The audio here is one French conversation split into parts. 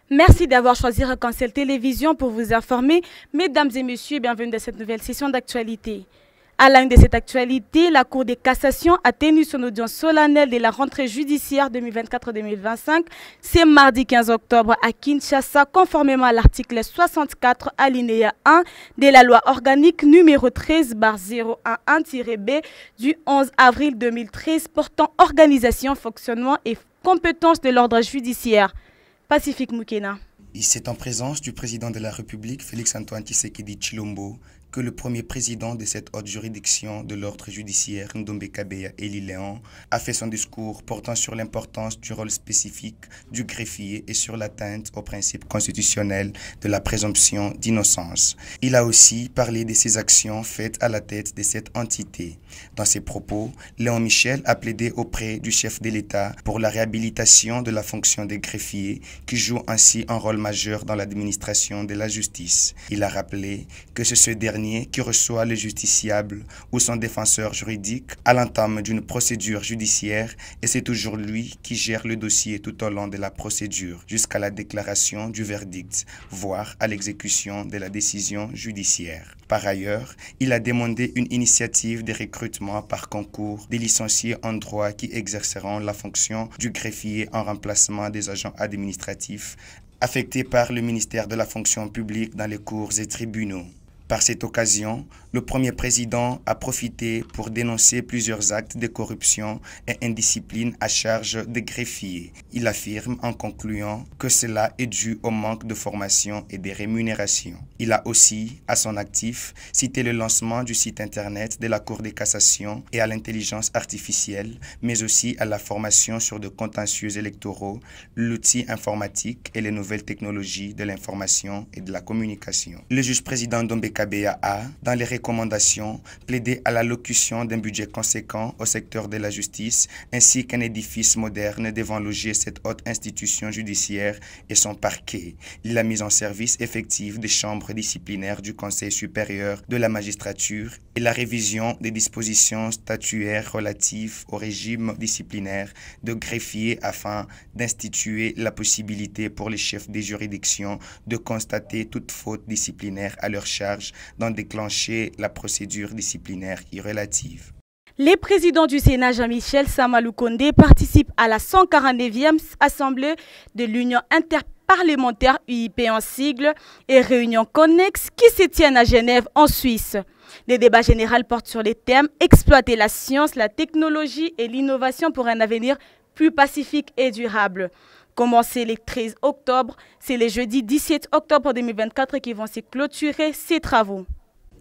Merci d'avoir choisi Arc-en-Ciel Télévision pour vous informer. Mesdames et messieurs, bienvenue dans cette nouvelle session d'actualité. À la une de cette actualité, la Cour de cassation a tenu son audience solennelle de la rentrée judiciaire 2024-2025. C'est mardi 15 octobre à Kinshasa, conformément à l'article 64 alinéa 1 de la loi organique numéro 13/011-B du 11 avril 2013 portant organisation, fonctionnement et compétences de l'ordre judiciaire. Pacifique Moukena. C'est en présence du président de la République, Félix-Antoine Tshisekedi Tshilombo, que le premier président de cette haute juridiction de l'ordre judiciaire, Ndombe Kabeya Eli Léon, a fait son discours portant sur l'importance du rôle spécifique du greffier et sur l'atteinte au principe constitutionnel de la présomption d'innocence. Il a aussi parlé de ses actions faites à la tête de cette entité. Dans ses propos, Léon Michel a plaidé auprès du chef de l'État pour la réhabilitation de la fonction des greffiers qui joue ainsi un rôle majeur dans l'administration de la justice. Il a rappelé que c'est ce dernier qui reçoit le justiciable ou son défenseur juridique à l'entame d'une procédure judiciaire et c'est toujours lui qui gère le dossier tout au long de la procédure jusqu'à la déclaration du verdict, voire à l'exécution de la décision judiciaire. Par ailleurs, il a demandé une initiative de recrutement par concours des licenciés en droit qui exerceront la fonction du greffier en remplacement des agents administratifs affectés par le ministère de la fonction publique dans les cours et tribunaux. Par cette occasion, le premier président a profité pour dénoncer plusieurs actes de corruption et indiscipline à charge des greffiers. Il affirme en concluant que cela est dû au manque de formation et de rémunération. Il a aussi, à son actif, cité le lancement du site internet de la Cour de cassation et à l'intelligence artificielle, mais aussi à la formation sur de contentieux électoraux, l'outil informatique et les nouvelles technologies de l'information et de la communication. Le juge-président Ndombe Kabeya a, dans les recommandations, plaidé à l'allocution d'un budget conséquent au secteur de la justice ainsi qu'un édifice moderne devant loger cette haute institution judiciaire et son parquet. La mise en service effective des chambres disciplinaires du Conseil supérieur de la magistrature et la révision des dispositions statutaires relatives au régime disciplinaire de greffiers afin d'instituer la possibilité pour les chefs des juridictions de constater toute faute disciplinaire à leur charge d'en déclencher la procédure disciplinaire irrélative. Les présidents du Sénat Jean-Michel Sama Lukonde participent à la 149e Assemblée de l'Union interparlementaire UIP en sigle et réunion connexe qui se tiennent à Genève en Suisse. Les débats généraux portent sur les thèmes « Exploiter la science, la technologie et l'innovation pour un avenir plus pacifique et durable ». Commencé le 13 octobre, c'est le jeudi 17 octobre 2024 qui vont se clôturer ces travaux.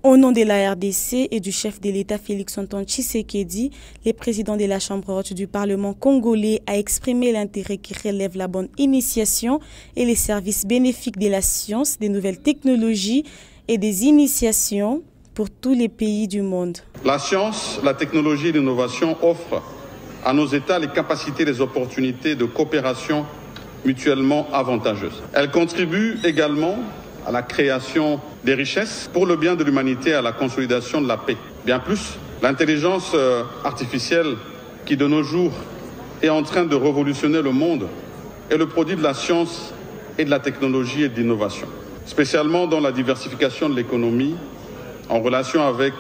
Au nom de la RDC et du chef de l'État Félix-Antoine Tshisekedi, le président de la Chambre haute du Parlement congolais a exprimé l'intérêt qui relève la bonne initiation et les services bénéfiques de la science, des nouvelles technologies et des initiations pour tous les pays du monde. La science, la technologie et l'innovation offrent à nos États les capacités et les opportunités de coopération mutuellement avantageuses. Elle contribue également à la création des richesses pour le bien de l'humanité et à la consolidation de la paix. Bien plus, l'intelligence artificielle qui de nos jours est en train de révolutionner le monde est le produit de la science et de la technologie et de l'innovation, spécialement dans la diversification de l'économie en relation avec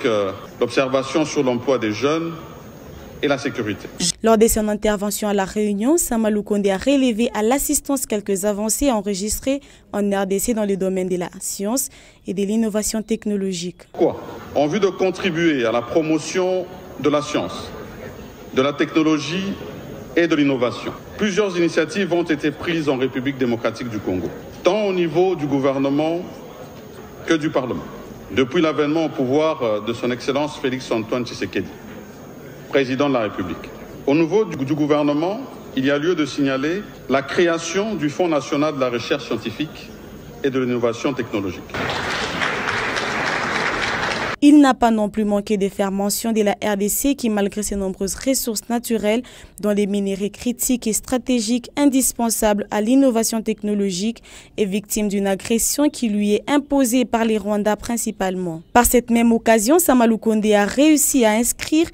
l'observation sur l'emploi des jeunes et la sécurité. Lors de son intervention à la réunion, Sama Lukonde a relevé à l'assistance quelques avancées enregistrées en RDC dans le domaine de la science et de l'innovation technologique. En vue de contribuer à la promotion de la science, de la technologie et de l'innovation, plusieurs initiatives ont été prises en République démocratique du Congo, tant au niveau du gouvernement que du Parlement, depuis l'avènement au pouvoir de son Excellence Félix-Antoine Tshisekedi, président de la République. Au niveau du gouvernement, il y a lieu de signaler la création du Fonds national de la recherche scientifique et de l'innovation technologique. Il n'a pas non plus manqué de faire mention de la RDC qui, malgré ses nombreuses ressources naturelles, dont les minéraux critiques et stratégiques indispensables à l'innovation technologique, est victime d'une agression qui lui est imposée par les Rwandais principalement. Par cette même occasion, Sama Lukonde a réussi à inscrire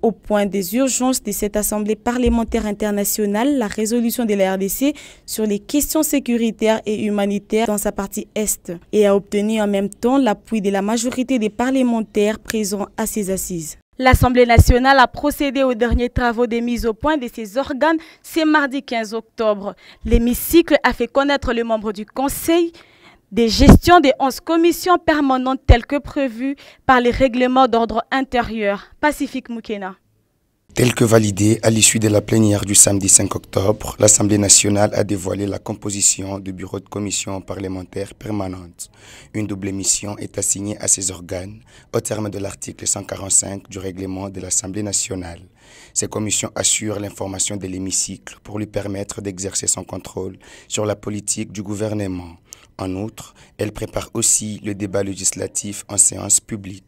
Au point des urgences de cette Assemblée parlementaire internationale, la résolution de la RDC sur les questions sécuritaires et humanitaires dans sa partie Est et a obtenu en même temps l'appui de la majorité des parlementaires présents à ces assises. L'Assemblée nationale a procédé aux derniers travaux de mise au point de ses organes ce mardi 15 octobre. L'hémicycle a fait connaître le membre du Conseil des gestions des 11 commissions permanentes telles que prévues par les règlements d'ordre intérieur. Pacifique Moukena. Tel que validé à l'issue de la plénière du samedi 5 octobre, l'Assemblée nationale a dévoilé la composition du bureau de commission parlementaire permanente. Une double mission est assignée à ces organes au terme de l'article 145 du règlement de l'Assemblée nationale. Ces commissions assurent l'information de l'hémicycle pour lui permettre d'exercer son contrôle sur la politique du gouvernement. En outre, elle prépare aussi le débat législatif en séance publique.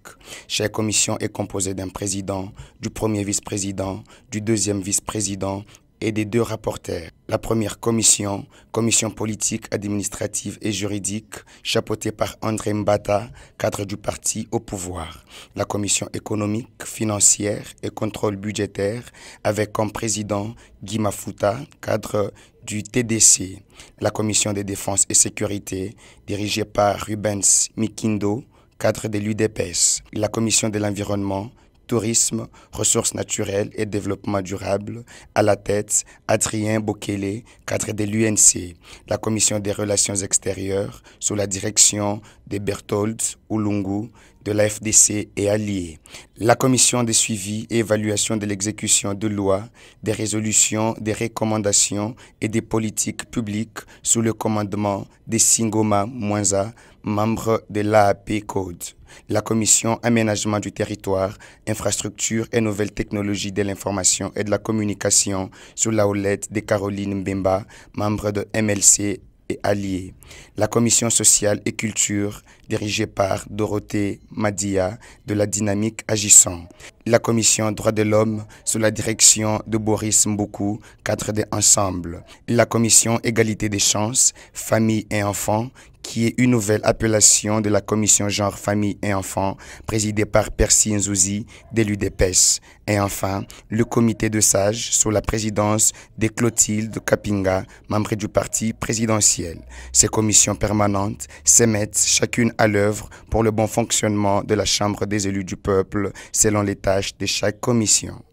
Chaque commission est composée d'un président, du premier vice-président, du deuxième vice-président et des 2 rapporteurs. La première commission, commission politique, administrative et juridique, chapeautée par André Mbata, cadre du parti au pouvoir. La commission économique, financière et contrôle budgétaire, avec comme président Guy Mafuta, cadre du TDC. La commission de défense et sécurité, dirigée par Rubens Mikindo, cadre de l'UDPS. La commission de l'environnement, tourisme, ressources naturelles et développement durable, à la tête Adrien Bokele, cadre de l'UNC. La commission des relations extérieures, sous la direction de Berthold Ulungu, de la FDC et alliés. La commission de suivi et évaluation de l'exécution de lois, des résolutions, des recommandations et des politiques publiques sous le commandement de Singoma Mwanza, membre de l'AAP Code. La commission aménagement du territoire, infrastructure et nouvelles technologies de l'information et de la communication sous la houlette de Caroline Mbemba, membre de MLC et alliés. La commission sociale et culture, dirigée par Dorothée Madia de la Dynamique Agissant. La commission droits de l'homme, sous la direction de Boris Mboukou, cadre de Ensemble. La commission égalité des chances, famille et enfants, qui est une nouvelle appellation de la commission genre, famille et enfants, présidée par Percy Nzouzi de l'UDPS. Et enfin, le comité de sages sous la présidence de Clotilde Kapinga, membre du parti présidentiel. Ces commissions permanentes se mettent chacune à l'œuvre pour le bon fonctionnement de la Chambre des élus du peuple, selon les tâches de chaque commission.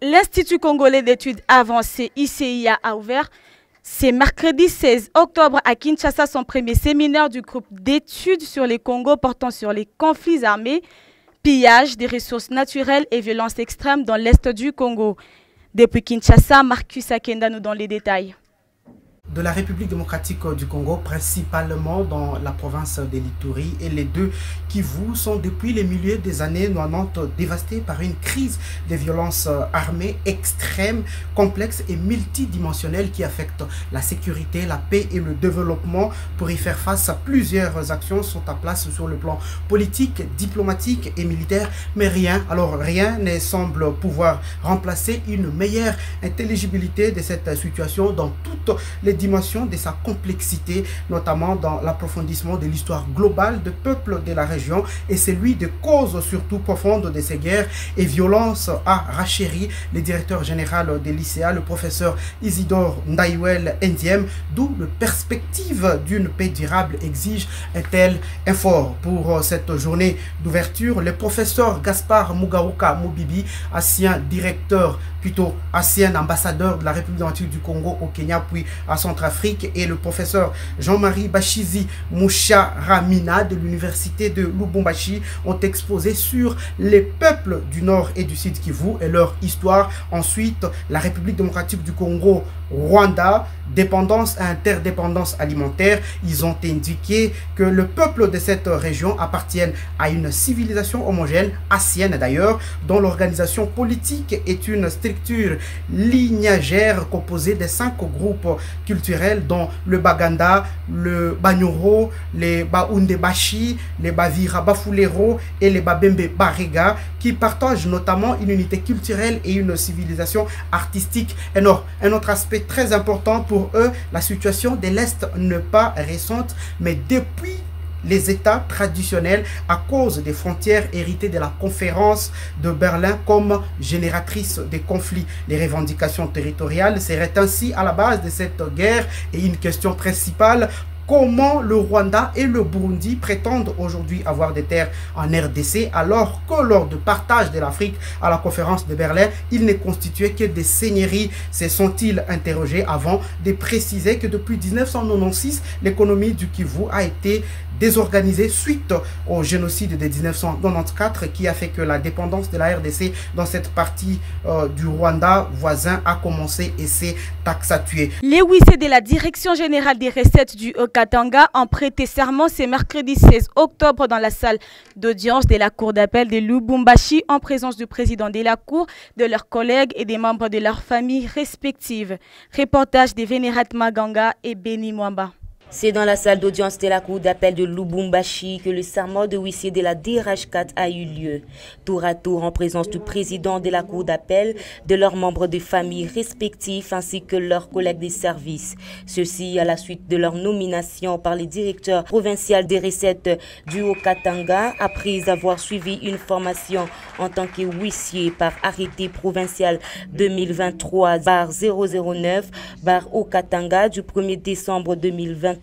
L'Institut congolais d'études avancées ICIA a ouvert c'est mercredi 16 octobre à Kinshasa son premier séminaire du groupe d'études sur les Congo portant sur les conflits armés, pillage des ressources naturelles et violences extrêmes dans l'est du Congo. Depuis Kinshasa, Marcus Akenda nous donne les détails. De la République démocratique du Congo, principalement dans la province de l'Ituri et les 2 Kivu sont depuis les milieux des années 90 dévastés par une crise de violences armées extrêmes, complexes et multidimensionnelles qui affectent la sécurité, la paix et le développement. Pour y faire face, plusieurs actions sont en place sur le plan politique, diplomatique et militaire, mais rien ne semble pouvoir remplacer une meilleure intelligibilité de cette situation dans toutes les dimension de sa complexité, notamment dans l'approfondissement de l'histoire globale des peuples de la région et celui des causes surtout profondes de ces guerres et violences, a rachéri le directeur général de l'ICA, le professeur Isidore Ndaiwel Ndiem, d'où la perspective d'une paix durable exige un tel effort. Pour cette journée d'ouverture, le professeur Gaspard Mugaruka Mubibi, ancien ambassadeur de la République démocratique du Congo au Kenya puis à Centrafrique, et le professeur Jean-Marie Bachizi Moucharamina de l'université de Lubumbashi ont exposé sur les peuples du Nord et du Sud Kivu et leur histoire. Ensuite, la République démocratique du Congo, Rwanda, dépendance et interdépendance alimentaire. Ils ont indiqué que le peuple de cette région appartiennent à une civilisation homogène, ancienne d'ailleurs, dont l'organisation politique est une structure lignagère composée de 5 groupes culturels dont le Baganda, le Banyoro, les Baoundebashi, les Bavira Bafulero et les Babembe Barega, qui partagent notamment une unité culturelle et une civilisation artistique énorme. Un autre aspect très important pour eux, la situation de l'Est n'est pas récente, mais depuis les États traditionnels à cause des frontières héritées de la conférence de Berlin comme génératrices des conflits. Les revendications territoriales seraient ainsi à la base de cette guerre et une question principale: comment le Rwanda et le Burundi prétendent aujourd'hui avoir des terres en RDC alors que lors du partage de l'Afrique à la conférence de Berlin, il n'est constitué que des seigneuries. Se sont-ils interrogés avant de préciser que depuis 1996, l'économie du Kivu a été désorganisée suite au génocide de 1994 qui a fait que la dépendance de la RDC dans cette partie du Rwanda voisin a commencé et s'est taxatuée. Les huissiers de la Direction générale des recettes du Haut-Katanga ont prêté serment ce mercredi 16 octobre dans la salle d'audience de la Cour d'appel de Lubumbashi en présence du président de la Cour, de leurs collègues et des membres de leurs familles respectives. Reportage de Vénérat Maganga et Beni Mwamba. C'est dans la salle d'audience de la cour d'appel de Lubumbashi que le serment de huissier de la DRH4 a eu lieu. Tour à tour en présence du président de la cour d'appel, de leurs membres de famille respectifs ainsi que leurs collègues des services. Ceci à la suite de leur nomination par les directeurs provinciaux des recettes du Haut-Katanga après avoir suivi une formation en tant que huissier par arrêté provincial 2023/009/Haut-Katanga du 1er décembre 2023.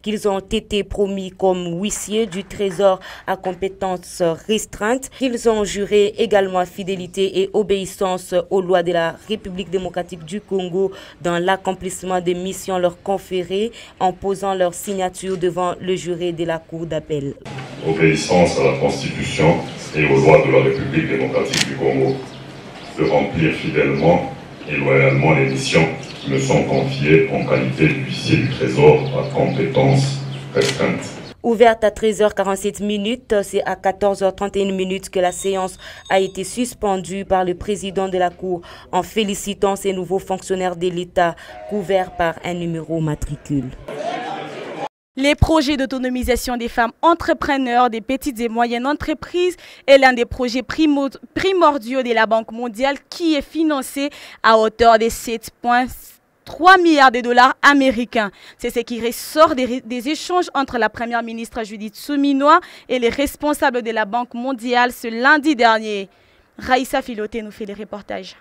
Qu'ils ont été promis comme huissiers du Trésor à compétences restreintes, qu'ils ont juré également fidélité et obéissance aux lois de la République démocratique du Congo dans l'accomplissement des missions leur conférées en posant leur signature devant le juré de la Cour d'appel. Obéissance à la Constitution et aux lois de la République démocratique du Congo, de remplir fidèlement et loyalement les missions qui me sont confiées en qualité d'huissier du Trésor à compétences restreintes. Ouverte à 13h47, c'est à 14h31 que la séance a été suspendue par le président de la Cour en félicitant ces nouveaux fonctionnaires de l'État couverts par un numéro matricule. Les projets d'autonomisation des femmes entrepreneurs des petites et moyennes entreprises est l'un des projets primordiaux de la Banque mondiale qui est financé à hauteur de 7,3 milliards de dollars américains. C'est ce qui ressort des échanges entre la première ministre Judith Suminwa et les responsables de la Banque mondiale ce lundi dernier. Raïssa Filoté nous fait les reportages.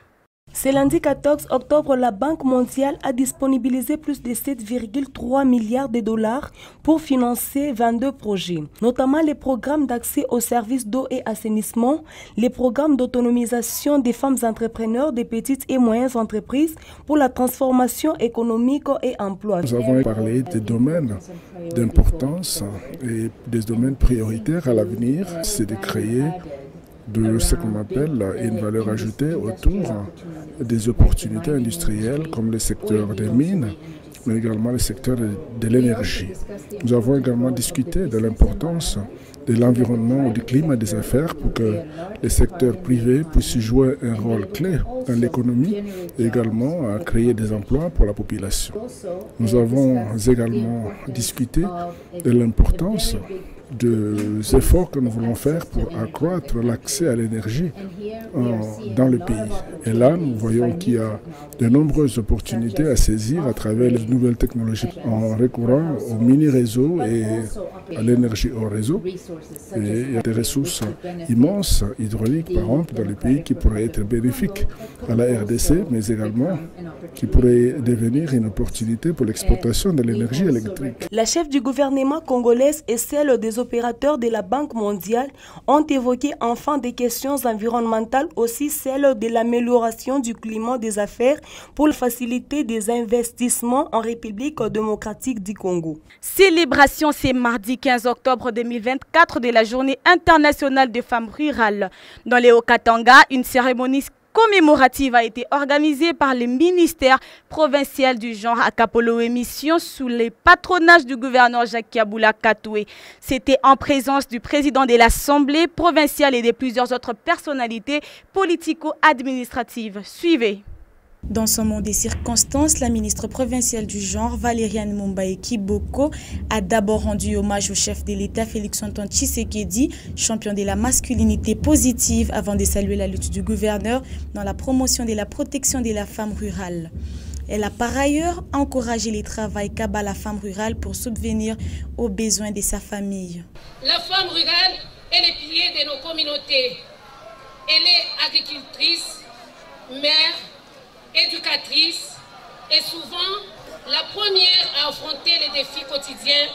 Ce lundi 14 octobre, la Banque mondiale a disponibilisé plus de 7,3 milliards de dollars pour financer 22 projets, notamment les programmes d'accès aux services d'eau et assainissement, les programmes d'autonomisation des femmes entrepreneurs des petites et moyennes entreprises pour la transformation économique et emploi. Nous avons parlé des domaines d'importance et des domaines prioritaires à l'avenir, c'est de créer de ce qu'on appelle une valeur ajoutée autour des opportunités industrielles comme le secteur des mines, mais également le secteur de l'énergie. Nous avons également discuté de l'importance de l'environnement ou du climat des affaires pour que le secteur privé puisse jouer un rôle clé dans l'économie et également à créer des emplois pour la population. Nous avons également discuté de l'importance des efforts que nous voulons faire pour accroître l'accès à l'énergie dans le pays. Et là, nous voyons qu'il y a de nombreuses opportunités à saisir à travers les nouvelles technologies en recourant aux mini-réseaux et à l'énergie hors réseau. Et il y a des ressources immenses hydrauliques, par exemple, dans le pays qui pourraient être bénéfiques à la RDC, mais également qui pourraient devenir une opportunité pour l'exportation de l'énergie électrique. La chef du gouvernement congolaise et celle des opérateurs de la Banque mondiale ont évoqué enfin des questions environnementales, aussi celles de l'amélioration du climat des affaires pour faciliter des investissements en République démocratique du Congo. Célébration ce mardi 15 octobre 2024 de la Journée internationale des femmes rurales. Dans les Haut-Katanga, une cérémonie commémorative a été organisée par le ministère provincial du genre à Kapolo Émission sous le patronage du gouverneur Jacques Kaboula Katoué. C'était en présence du président de l'Assemblée provinciale et de plusieurs autres personnalités politico-administratives. Suivez. Dans ce monde des circonstances, la ministre provinciale du genre, Valériane Mumbaye Kiboko, a d'abord rendu hommage au chef de l'État, Félix-Antoine Tshisekedi, champion de la masculinité positive, avant de saluer la lutte du gouverneur dans la promotion de la protection de la femme rurale. Elle a par ailleurs encouragé les travails qu'a la femme rurale pour subvenir aux besoins de sa famille. La femme rurale est le pilier de nos communautés. Elle est agricultrice, mère, éducatrice et souvent la première à affronter les défis quotidiens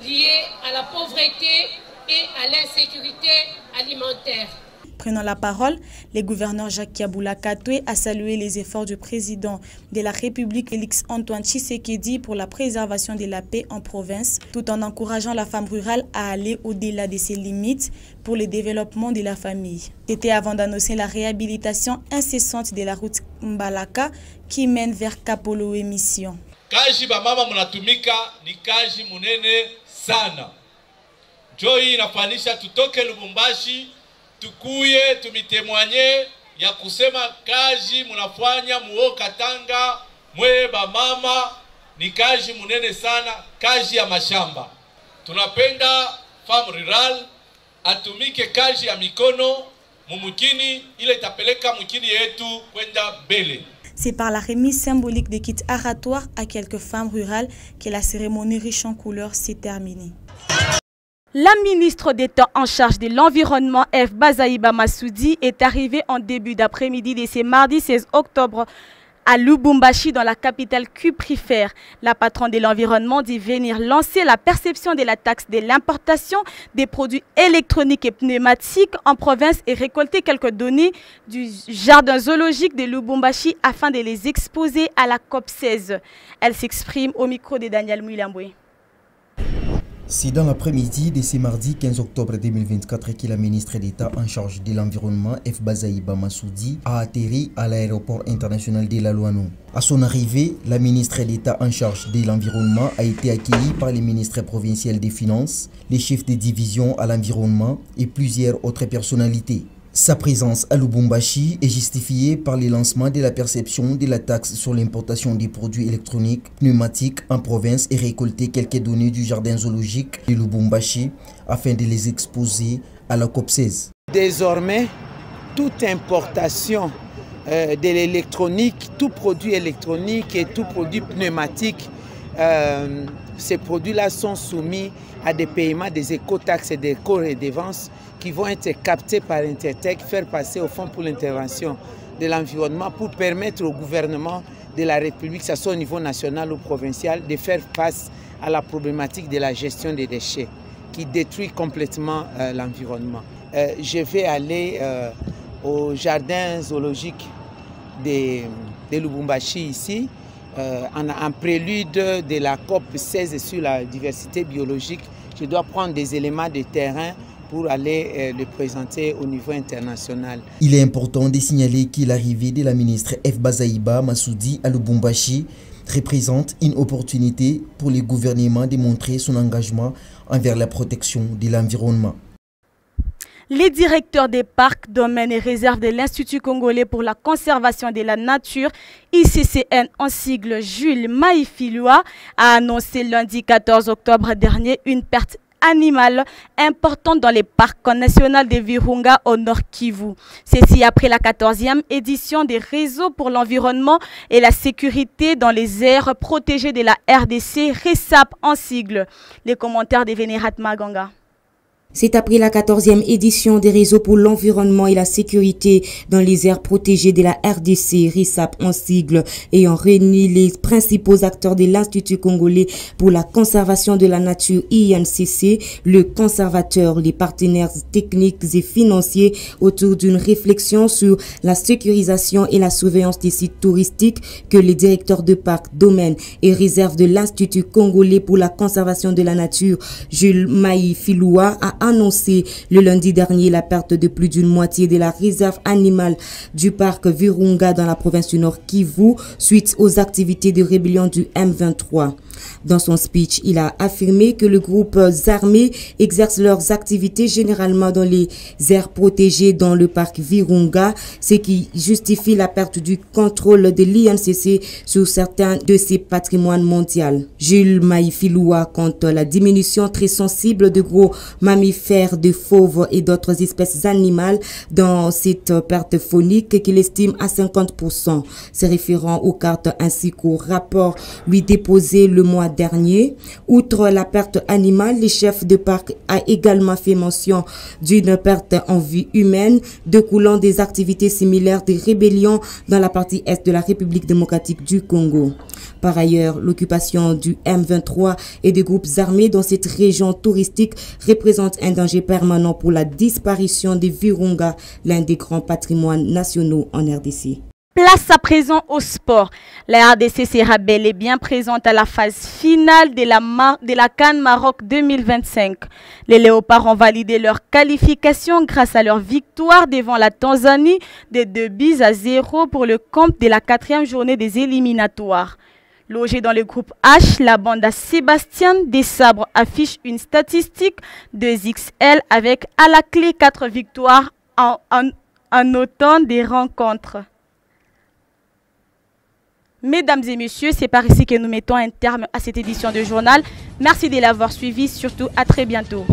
liés à la pauvreté et à l'insécurité alimentaire. Prenant la parole, le gouverneur Jacques Yaboula Katoué a salué les efforts du président de la République Félix Antoine Tshisekedi pour la préservation de la paix en province, tout en encourageant la femme rurale à aller au-delà de ses limites pour le développement de la famille. C'était avant d'annoncer la réhabilitation incessante de la route Mbalaka qui mène vers Kapolo et Mission. Kaji ba mama munatumika ni kaji munene sana. Joy inafanisha tutoke Lubumbashi tukuye tumitemwanye ya kusema kazi munafanya muo Katanga mwe ba mama ni kazi munene sana, kazi ya mashamba. Tunapenda femme rural atumike kazi ya mikono mumukini ile itapeleka mukini yetu kwenda mbele. C'est par la remise symbolique des kits aratoires à quelques femmes rurales que la cérémonie riche en couleurs s'est terminée. La ministre d'État en charge de l'environnement, F. Bazaïba Massoudi, est arrivée en début d'après-midi de ce mardi 16 octobre à Lubumbashi, dans la capitale cuprifère. La patronne de l'environnement dit venir lancer la perception de la taxe de l'importation des produits électroniques et pneumatiques en province et récolter quelques données du jardin zoologique de Lubumbashi afin de les exposer à la COP16. Elle s'exprime au micro de Daniel Mouilamboué. C'est dans l'après-midi de ce mardi 15 octobre 2024 que la ministre d'État en charge de l'environnement, F. Bazaïba Massoudi, a atterri à l'aéroport international de Lalouano. À son arrivée, la ministre d'État en charge de l'environnement a été accueillie par les ministres provinciaux des Finances, les chefs de division à l'environnement et plusieurs autres personnalités. Sa présence à Lubumbashi est justifiée par le lancement de la perception de la taxe sur l'importation des produits électroniques pneumatiques en province et récolter quelques données du jardin zoologique de Lubumbashi afin de les exposer à la COP16. Désormais, toute importation de l'électronique, tout produit électronique et tout produit pneumatique, ces produits-là sont soumis à des paiements des écotaxes et des éco-redevances qui vont être captés par Intertech, faire passer au Fonds pour l'intervention de l'environnement pour permettre au gouvernement de la République, que ce soit au niveau national ou provincial, de faire face à la problématique de la gestion des déchets qui détruit complètement l'environnement. Je vais aller au jardin zoologique de Lubumbashi ici, en prélude de la COP16 sur la diversité biologique. Je dois prendre des éléments de terrain pour aller le présenter au niveau international. Il est important de signaler que l'arrivée de la ministre F. Bazaïba Massoudi à Lubumbashi représente une opportunité pour le gouvernement de montrer son engagement envers la protection de l'environnement. Les directeurs des parcs, domaines et réserves de l'Institut congolais pour la conservation de la nature, ICCN en sigle Jules Maïfiloua, a annoncé lundi 14 octobre dernier une perte animale importante dans les parcs nationaux de Virunga au Nord Kivu. Ceci après la 14e édition des réseaux pour l'environnement et la sécurité dans les aires protégées de la RDC, RESAP en sigle. Les commentaires de Vénérat Maganga. C'est après la 14e édition des réseaux pour l'environnement et la sécurité dans les aires protégées de la RDC, RESAP en sigle, ayant réuni les principaux acteurs de l'Institut congolais pour la conservation de la nature INCC, le conservateur, les partenaires techniques et financiers autour d'une réflexion sur la sécurisation et la surveillance des sites touristiques que les directeurs de parcs, domaines et réserves de l'Institut congolais pour la conservation de la nature, Jules Maïfiloua, a annoncé le lundi dernier la perte de plus d'une moitié de la réserve animale du parc Virunga dans la province du Nord Kivu suite aux activités de rébellion du M23. Dans son speech, il a affirmé que les groupes armés exercent leurs activités généralement dans les aires protégées dans le parc Virunga, ce qui justifie la perte du contrôle de l'INCC sur certains de ses patrimoines mondiaux. Jules Maïfiloua compte la diminution très sensible de gros mammifères mammifères, de fauves et d'autres espèces animales dans cette perte phonique qu'il estime à 50%. Se référant aux cartes ainsi qu'au rapport lui déposé le mois dernier. Outre la perte animale, le chef de parc a également fait mention d'une perte en vie humaine découlant des activités similaires de rébellion dans la partie est de la République démocratique du Congo. Par ailleurs, l'occupation du M23 et des groupes armés dans cette région touristique représente un danger permanent pour la disparition des Virunga, l'un des grands patrimoines nationaux en RDC. Place à présent au sport. La RDC sera bel et bien présente à la phase finale de la CAN Maroc 2025. Les Léopards ont validé leur qualification grâce à leur victoire devant la Tanzanie de 2-0 pour le compte de la 4e journée des éliminatoires. Logé dans le groupe H, la bande à Sébastien des Sabres affiche une statistique de XL avec à la clé 4 victoires en autant des rencontres. Mesdames et messieurs, c'est par ici que nous mettons un terme à cette édition de journal. Merci de l'avoir suivi, surtout à très bientôt.